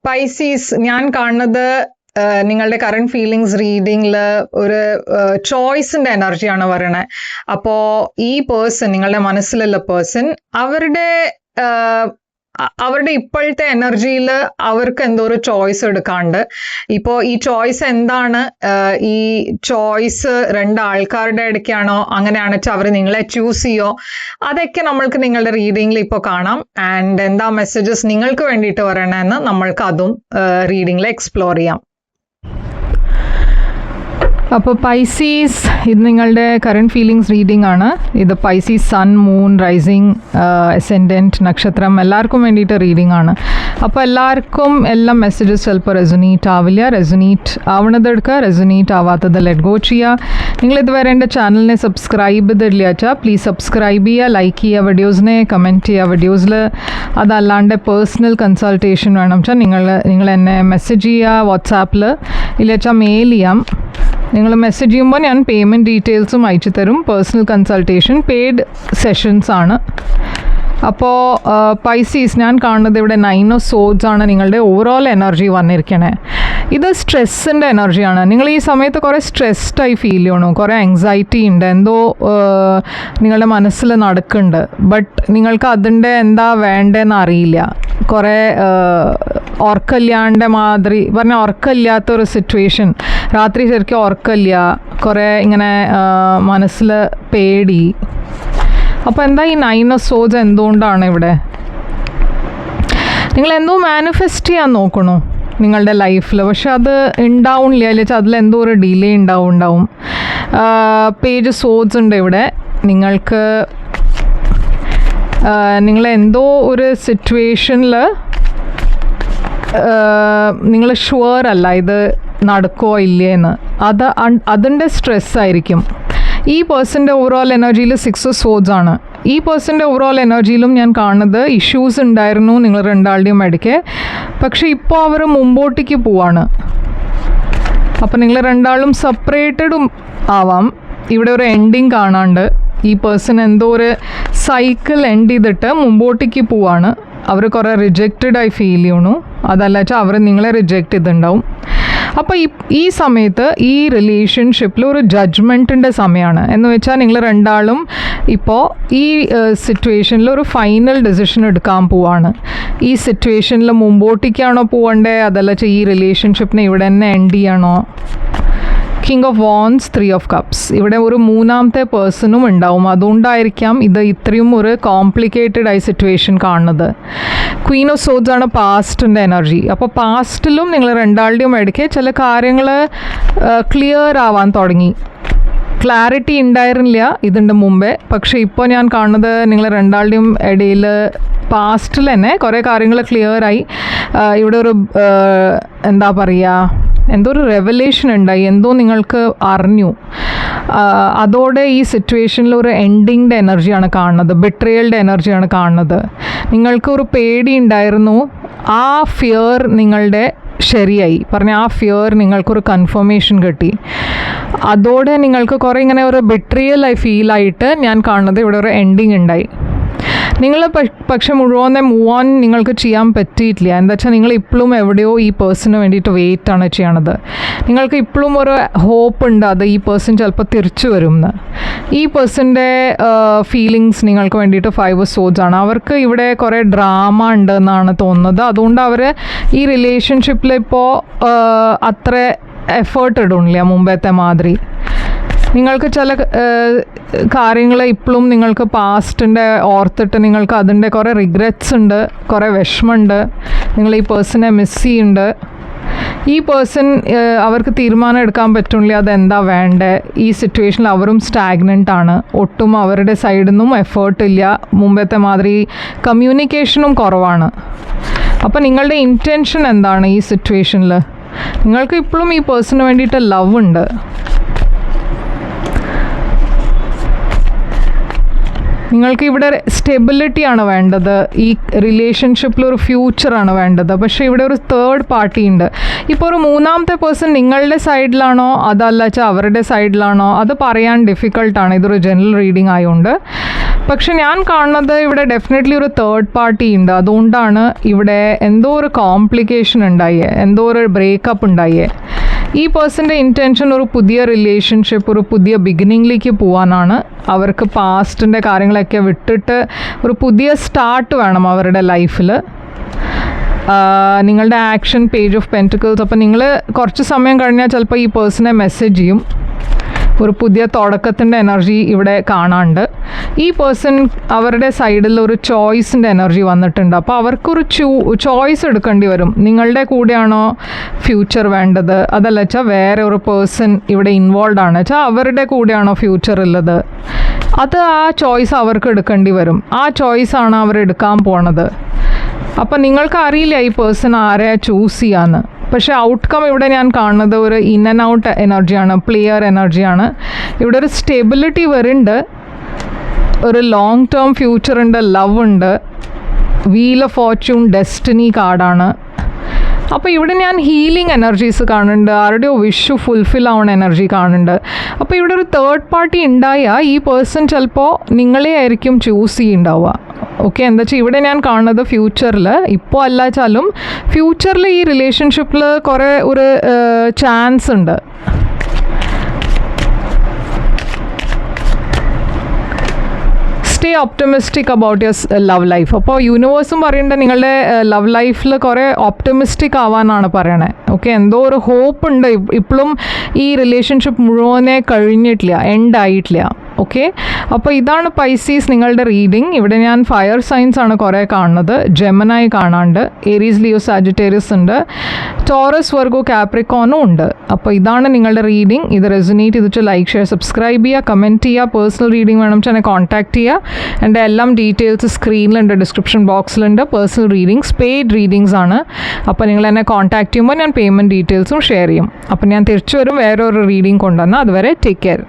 Pisces ഞാൻ കാണുന്നത് നിങ്ങളുടെ കറണ്ട് ഫീലിങ്സ് റീഡിങ്ങിൽ ഒരു ചോയ്സിന്റെ എനർജിയാണ് പറയണേ. അപ്പോ ഈ പേഴ്സൺ, നിങ്ങളുടെ മനസ്സിലുള്ള പേഴ്സൺ, അവരുടെ ഇപ്പോഴത്തെ എനർജിയിൽ അവർക്ക് എന്തോ ഒരു ചോയ്സ് എടുക്കാണ്ട്. ഇപ്പോൾ ഈ ചോയ്സ് എന്താണ്? ഈ ചോയ്സ് രണ്ടാൾക്കാരുടെ ഇടയ്ക്കാണോ, അങ്ങനെയാണെന്ന് വെച്ചാൽ അവർ നിങ്ങളെ ചൂസ് ചെയ്യോ? അതൊക്കെ നമ്മൾക്ക് നിങ്ങളുടെ റീഡിങ്ങിൽ ഇപ്പോൾ കാണാം. ആൻഡ് എന്താ മെസ്സേജസ് നിങ്ങൾക്ക് വേണ്ടിയിട്ട് പറയണമെന്ന് നമ്മൾക്ക് അതും റീഡിങ്ങിൽ എക്സ്പ്ലോർ ചെയ്യാം. അപ്പോൾ പൈസീസ്, ഇത് നിങ്ങളുടെ കറണ്ട് ഫീലിങ്സ് റീഡിംഗ് ആണ്. ഇത് പൈസീസ് സൺ, മൂൺ, റൈസിങ്, അസെൻഡൻറ്റ്, നക്ഷത്രം എല്ലാവർക്കും വേണ്ടിയിട്ട് റീഡിംഗ് ആണ്. അപ്പോൾ എല്ലാവർക്കും എല്ലാം മെസ്സേജസ് ചിലപ്പോൾ റെസൊനേറ്റ് ആവില്ല. റെസൊനേറ്റ് ആവണത് എടുക്കുക, റെസൊനേറ്റ് ആവാത്തത് ലെറ്റ് ഗോ ചെയ്യുക. നിങ്ങൾ ഇതുവരെ എൻ്റെ ചാനലിനെ സബ്സ്ക്രൈബ് ചെയ്തില്ല വെച്ചാൽ പ്ലീസ് സബ്സ്ക്രൈബ് ചെയ്യുക, ലൈക്ക് ചെയ്യുക, വീഡിയോസിനെ കമൻറ്റ് ചെയ്യുക. വീഡിയോസിൽ അതല്ലാണ്ട് പേഴ്സണൽ കൺസൾട്ടേഷൻ വേണം വെച്ചാൽ നിങ്ങൾ എന്നെ മെസ്സേജ് ചെയ്യുക വാട്സാപ്പിൽ, ഇല്ല വെച്ചാൽ മെയിൽ ചെയ്യാം. നിങ്ങൾ മെസ്സേജ് ചെയ്യുമ്പോൾ ഞാൻ പേയ്മെൻറ്റ് ഡീറ്റെയിൽസും അയച്ചു തരും. പേഴ്സണൽ കൺസൾട്ടേഷൻ പെയ്ഡ് സെഷൻസ് ആണ്. അപ്പോൾ പൈസീസ്, ഞാൻ കാണുന്നത് ഇവിടെ 9 ഓഫ് സോഡ്സ് ആണ് നിങ്ങളുടെ ഓവറോൾ എനർജി വന്നിരിക്കണേ. ഇത് സ്ട്രെസ്സിൻ്റെ എനർജിയാണ്. നിങ്ങൾ ഈ സമയത്ത് കുറേ സ്ട്രെസ്ഡായി ഫീൽ ചെയ്യണു, കുറേ ആങ്സൈറ്റി ഉണ്ട്, എന്തോ നിങ്ങളുടെ മനസ്സിൽ നടക്കുന്നുണ്ട്. ബട്ട് നിങ്ങൾക്ക് അതിൻ്റെ എന്താ വേണ്ടതെന്ന് അറിയില്ല. കുറേ ഉറക്കമില്ലാണ്ട് മാതിരി പറഞ്ഞാൽ, ഉറക്കമില്ലാത്തൊരു സിറ്റുവേഷൻ, രാത്രി ശരിക്കും ഉറക്കമില്ല, കുറേ ഇങ്ങനെ മനസ്സിൽ പേടി. അപ്പോൾ എന്താ ഈ 9 ഓഫ് സോഡ്സ് എന്തുകൊണ്ടാണ് ഇവിടെ? നിങ്ങൾ എന്തോ മാനിഫെസ്റ്റ് ചെയ്യാൻ നോക്കണു നിങ്ങളുടെ ലൈഫിൽ, പക്ഷെ അത് ഉണ്ടാവില്ല. അല്ലെങ്കിൽ അതിലെന്തോ ഒരു ഡിലേ ഉണ്ടാവും. പേജ് സോഡ്സ് ഉണ്ട് ഇവിടെ. നിങ്ങളെന്തോ ഒരു സിറ്റുവേഷനിൽ നിങ്ങൾ ഷുവർ അല്ല ഇത് നടക്കുമോ ഇല്ലേന്ന്. അതിൻ്റെ സ്ട്രെസ്സായിരിക്കും. ഈ പേഴ്സൻ്റെ ഓവറോൾ എനർജിയിൽ 6 ഓഫ് സോഡ്സ് ആണ്. ഈ പേഴ്സൻ്റെ ഓവറോൾ എനർജിയിലും ഞാൻ കാണുന്നത് ഇഷ്യൂസ് ഉണ്ടായിരുന്നു നിങ്ങൾ രണ്ടാളുടെയും ഇടയ്ക്ക്. പക്ഷെ ഇപ്പോൾ അവർ മുമ്പോട്ടേക്ക് പോവാണ്. അപ്പോൾ നിങ്ങൾ രണ്ടാളും സെപ്പറേറ്റഡും ആവാം. ഇവിടെ ഒരു എൻഡിങ് കാണാണ്ട് ഈ പേഴ്സൺ എന്തോ ഒരു സൈക്കിൾ എൻഡ് ചെയ്തിട്ട് മുമ്പോട്ടേക്ക് പോവാണ്. അവർ കുറേ റിജക്റ്റഡായി ഫീൽ ചെയ്യണു. അതല്ല വെച്ചാൽ അവർ നിങ്ങളെ റിജക്റ്റ് ചെയ്തിട്ടുണ്ടാവും. അപ്പോൾ ഈ സമയത്ത് ഈ റിലേഷൻഷിപ്പിൽ ഒരു ജഡ്ജ്മെൻറ്റിൻ്റെ സമയമാണ്. എന്ന് വെച്ചാൽ നിങ്ങൾ രണ്ടാളും ഇപ്പോൾ ഈ സിറ്റുവേഷനിൽ ഒരു ഫൈനൽ ഡെസിഷൻ എടുക്കാൻ പോവാണ്. ഈ സിറ്റുവേഷനിൽ മുമ്പോട്ടേക്കാണോ പോകണ്ടേ, അതല്ല വെച്ചാൽ ഈ റിലേഷൻഷിപ്പിനെ ഇവിടെ തന്നെ എൻഡ് ചെയ്യണോ? King of wands, 3 of cups. ഇവിടെ ഒരു മൂന്നാമത്തെ പേഴ്സണും ഉണ്ടാവും. അതുകൊണ്ടായിരിക്കാം ഇത് ഇത്രയും ഒരു കോംപ്ലിക്കേറ്റഡ് ആയി സിറ്റുവേഷൻ കാണുന്നത്. ക്വീൻ ഓഫ് സോഡ്സ് ആണ് പാസ്റ്റിൻ്റെ എനർജി. അപ്പോൾ പാസ്റ്റിലും നിങ്ങൾ രണ്ടാളുടെയും ഇടയ്ക്ക് ചില കാര്യങ്ങൾ ക്ലിയർ ആവാൻ തുടങ്ങി. ക്ലാരിറ്റി ഉണ്ടായിരുന്നില്ല ഇതിൻ്റെ മുമ്പേ. പക്ഷേ ഇപ്പോൾ ഞാൻ കാണുന്നത് നിങ്ങൾ രണ്ടാളുടെയും ഇടയിൽ പാസ്റ്റിൽ തന്നെ കുറേ കാര്യങ്ങൾ ക്ലിയറായി. ഇവിടെ ഒരു എന്താ പറയുക, എന്തോ ഒരു റെവലേഷൻ ഉണ്ടായി, എന്തോ നിങ്ങൾക്ക് അറിഞ്ഞു. അതോടെ ഈ സിറ്റുവേഷനിൽ ഒരു എൻഡിങ്ങിൻ്റെ എനർജിയാണ് കാണുന്നത്, ബിട്രയലിൻ്റെ എനർജിയാണ് കാണുന്നത്. നിങ്ങൾക്കൊരു പേടി ഉണ്ടായിരുന്നു, ആ ഫിയർ നിങ്ങളുടെ ശരിയായി പറഞ്ഞ ആ ഫിയർ നിങ്ങൾക്കൊരു കൺഫർമേഷൻ കിട്ടി. അതോടെ നിങ്ങൾക്ക് കുറേ ഇങ്ങനെ ഒരു ബിട്രിയലായി ഫീലായിട്ട് ഞാൻ കാണുന്നത് ഇവിടെ ഒരു എൻഡിങ് ഉണ്ടായി. നിങ്ങൾ പക്ഷെ മുഴുവനെ മൂവ് ഓൺ നിങ്ങൾക്ക് ചെയ്യാൻ പറ്റിയിട്ടില്ല. എന്താ വെച്ചാൽ നിങ്ങൾ ഇപ്പോഴും എവിടെയോ ഈ പേഴ്സണിന് വേണ്ടിയിട്ട് വെയിറ്റ് ആണ് ചെയ്യണത്. നിങ്ങൾക്ക് ഇപ്പോഴും ഒരു ഹോപ്പ് ഉണ്ട് അത് ഈ പേഴ്സൺ ചിലപ്പോൾ തിരിച്ചു വരും എന്ന്. ഈ പേഴ്സൻ്റെ ഫീലിങ്സ് നിങ്ങൾക്ക് വേണ്ടിയിട്ട് 5 ഓഫ് സോഡ്സ് ആണ്. അവർക്ക് ഇവിടെ കുറേ ഡ്രാമ ഉണ്ട് എന്നാണ് തോന്നുന്നത്. അതുകൊണ്ട് അവർ ഈ റിലേഷൻഷിപ്പിൽ ഇപ്പോൾ അത്ര എഫേർട്ട് ഇടുന്നില്ല മുമ്പത്തെ മാതിരി. നിങ്ങൾക്ക് ചില കാര്യങ്ങൾ ഇപ്പോഴും നിങ്ങൾക്ക് പാസ്റ്റിൻ്റെ ഓർത്തിട്ട് നിങ്ങൾക്ക് അതിൻ്റെ കുറേ റിഗ്രറ്റ്സ് ഉണ്ട്, കുറേ വിഷമമുണ്ട്, നിങ്ങൾ ഈ പേഴ്സണെ മിസ് ചെയ്യുന്നുണ്ട്. ഈ പേഴ്സൺ അവർക്ക് തീരുമാനം എടുക്കാൻ പറ്റുന്നില്ല അതെന്താ വേണ്ടേ. ഈ സിറ്റുവേഷനിൽ അവരും സ്റ്റാഗ്നൻ്റ് ആണ്. ഒട്ടും അവരുടെ സൈഡിൽ നിന്നും എഫേർട്ടില്ല. മുമ്പത്തെ മാതിരി കമ്മ്യൂണിക്കേഷനും കുറവാണ്. അപ്പോൾ നിങ്ങളുടെ ഇൻറ്റൻഷൻ എന്താണ് ഈ സിറ്റുവേഷനിൽ? നിങ്ങൾക്ക് ഇപ്പോഴും ഈ പേഴ്സണിന് വേണ്ടിയിട്ട് ലവ് ഉണ്ട്. നിങ്ങൾക്ക് ഇവിടെ സ്റ്റെബിലിറ്റിയാണ് വേണ്ടത്. ഈ റിലേഷൻഷിപ്പിൽ ഒരു ഫ്യൂച്ചറാണ് വേണ്ടത്. പക്ഷേ ഇവിടെ ഒരു തേർഡ് പാർട്ടി ഉണ്ട്. ഇപ്പോൾ ഒരു മൂന്നാമത്തെ പേഴ്സൺ നിങ്ങളുടെ സൈഡിലാണോ അതല്ല വെച്ചാൽ അവരുടെ സൈഡിലാണോ അത് പറയാൻ ഡിഫിക്കൾട്ടാണ്. ഇതൊരു ജനറൽ റീഡിംഗ് ആയതുകൊണ്ട്. പക്ഷെ ഞാൻ കാണുന്നത് ഇവിടെ ഡെഫിനറ്റ്ലി ഒരു തേർഡ് പാർട്ടി ഉണ്ട്. അതുകൊണ്ടാണ് ഇവിടെ എന്തോ ഒരു കോംപ്ലിക്കേഷൻ ഉണ്ടായേ, എന്തോ ഒരു ബ്രേക്കപ്പ് ഉണ്ടായേ. ഈ പേഴ്സൻ്റെ ഇൻറ്റൻഷൻ ഒരു പുതിയ റിലേഷൻഷിപ്പ്, ഒരു പുതിയ ബിഗിനിങ്ങിലേക്ക് പോകാനാണ്. അവർക്ക് പാസ്റ്റിൻ്റെ കാര്യങ്ങളൊക്കെ വിട്ടിട്ട് ഒരു പുതിയ സ്റ്റാർട്ട് വേണം അവരുടെ ലൈഫിൽ. നിങ്ങളുടെ ആക്ഷൻ പേജ് ഓഫ് പെൻറ്റിക്കിൾസ്. അപ്പോൾ നിങ്ങൾ കുറച്ച് സമയം കഴിഞ്ഞാൽ ചിലപ്പോൾ ഈ പേഴ്സണെ മെസ്സേജ് ചെയ്യും. ഒരു പുതിയ തുടക്കത്തിൻ്റെ എനർജി ഇവിടെ കാണാണ്ട്. ഈ പേഴ്സൺ അവരുടെ സൈഡിൽ ഒരു ചോയ്സിൻ്റെ എനർജി വന്നിട്ടുണ്ട്. അപ്പോൾ അവർക്കൊരു ചോയ്സ് എടുക്കേണ്ടി വരും. നിങ്ങളുടെ കൂടെയാണോ ഫ്യൂച്ചർ വേണ്ടത്, അതല്ല വെച്ചാൽ വേറെ ഒരു പേഴ്സൺ ഇവിടെ ഇൻവോൾവ് ആണ് വെച്ചാൽ അവരുടെ കൂടെയാണോ ഫ്യൂച്ചർ ഉള്ളത്, അത് ആ ചോയ്സ് അവർക്ക് എടുക്കേണ്ടി വരും. ആ ചോയ്സാണ് അവർ എടുക്കാൻ പോണത്. അപ്പം നിങ്ങൾക്ക് അറിയില്ല ഈ പേഴ്സൺ ആരെ ചൂസ് ചെയ്യാന്ന്. പക്ഷേ ഔട്ട്കം ഇവിടെ ഞാൻ കാണുന്നത് ഒരു ഇൻ ആൻഡ് ഔട്ട് എനർജിയാണ്, പ്ലെയർ എനർജിയാണ്. ഇവിടെ ഒരു സ്റ്റെബിലിറ്റി വരുന്നുണ്ട്, ഒരു ലോങ് ടേം ഫ്യൂച്ചർ ഉണ്ട്, ലവ് ഉണ്ട്, വീൽ ഓഫ് ഫോർച്യൂൺ, ഡെസ്റ്റിനി കാർഡാണ്. അപ്പോൾ ഇവിടെ ഞാൻ ഹീലിംഗ് എനർജീസ് കാണുന്നുണ്ട്, ആരുടെയോ വിഷ് ഫുൾഫിൽ ആവുന്ന എനർജി കാണുന്നുണ്ട്. അപ്പോൾ ഇവിടെ ഒരു തേർഡ് പാർട്ടി ഉണ്ടായാൽ ഈ പേഴ്സൺ ചിലപ്പോൾ നിങ്ങളെ ആയിരിക്കും ചൂസ് ചെയ്യുന്നുണ്ടാവുക. ഓക്കെ, എന്താ വെച്ചാൽ ഇവിടെ ഞാൻ കാണുന്നത് ഫ്യൂച്ചറിൽ, ഇപ്പോൾ അല്ല വെച്ചാലും ഫ്യൂച്ചറിൽ ഈ റിലേഷൻഷിപ്പിൽ കുറേ ഒരു ചാൻസ് ഉണ്ട്. Stay optimistic about your love life. അപ്പോൾ യൂണിവേഴ്സും പറയേണ്ടത് നിങ്ങളുടെ ലവ് ലൈഫിൽ കുറേ ഓപ്റ്റമിസ്റ്റിക് ആവാനാണ് പറയണേ. ഓക്കെ, എന്തോ ഒരു ഹോപ്പ് ഉണ്ട്. ഇപ്പോഴും ഈ റിലേഷൻഷിപ്പ് മുഴുവനെ കഴിഞ്ഞിട്ടില്ല, എൻഡ് ആയിട്ടില്ല. ഓക്കെ, അപ്പോൾ ഇതാണ് പൈസീസ് നിങ്ങളുടെ റീഡിങ്. ഇവിടെ ഞാൻ ഫയർ സൈൻസ് ആണ് കുറേ കാണുന്നത്, ജെമിനായി കാണാണ്ട്, ഏരീസ്, ലിയോ, സാജിറ്റേറിയസ് ഉണ്ട്, ടോറസ്, വെർഗോ, കാപ്രിക്കോണും ഉണ്ട്. അപ്പോൾ ഇതാണ് നിങ്ങളുടെ റീഡിങ്. ഇത് റെസൊനേറ്റ് ചെയ്തിട്ട് ലൈക്ക്, ഷെയർ, സബ്സ്ക്രൈബ് ചെയ്യുക, കമൻറ്റ് ചെയ്യുക. പേഴ്സണൽ റീഡിംഗ് വേണം വെച്ചാൽ എന്നെ കോൺടാക്ട് ചെയ്യുക. എൻ്റെ എല്ലാം ഡീറ്റെയിൽസ് സ്ക്രീനിലുണ്ട്, ഡിസ്ക്രിപ്ഷൻ ബോക്സിലുണ്ട്. പേഴ്സണൽ റീഡിങ്സ് പെയ്ഡ് റീഡിങ്സ് ആണ്. അപ്പോൾ നിങ്ങൾ എന്നെ കോൺടാക്ട് ചെയ്യുമ്പോൾ ഞാൻ പേയ്മെൻറ്റ് ഡീറ്റെയിൽസും ഷെയർ ചെയ്യും. അപ്പോൾ ഞാൻ തിരിച്ചു വരും വേറൊരു റീഡിംഗ് കൊണ്ടുവന്നാൽ. അതുവരെ ടേക്ക് കെയർ.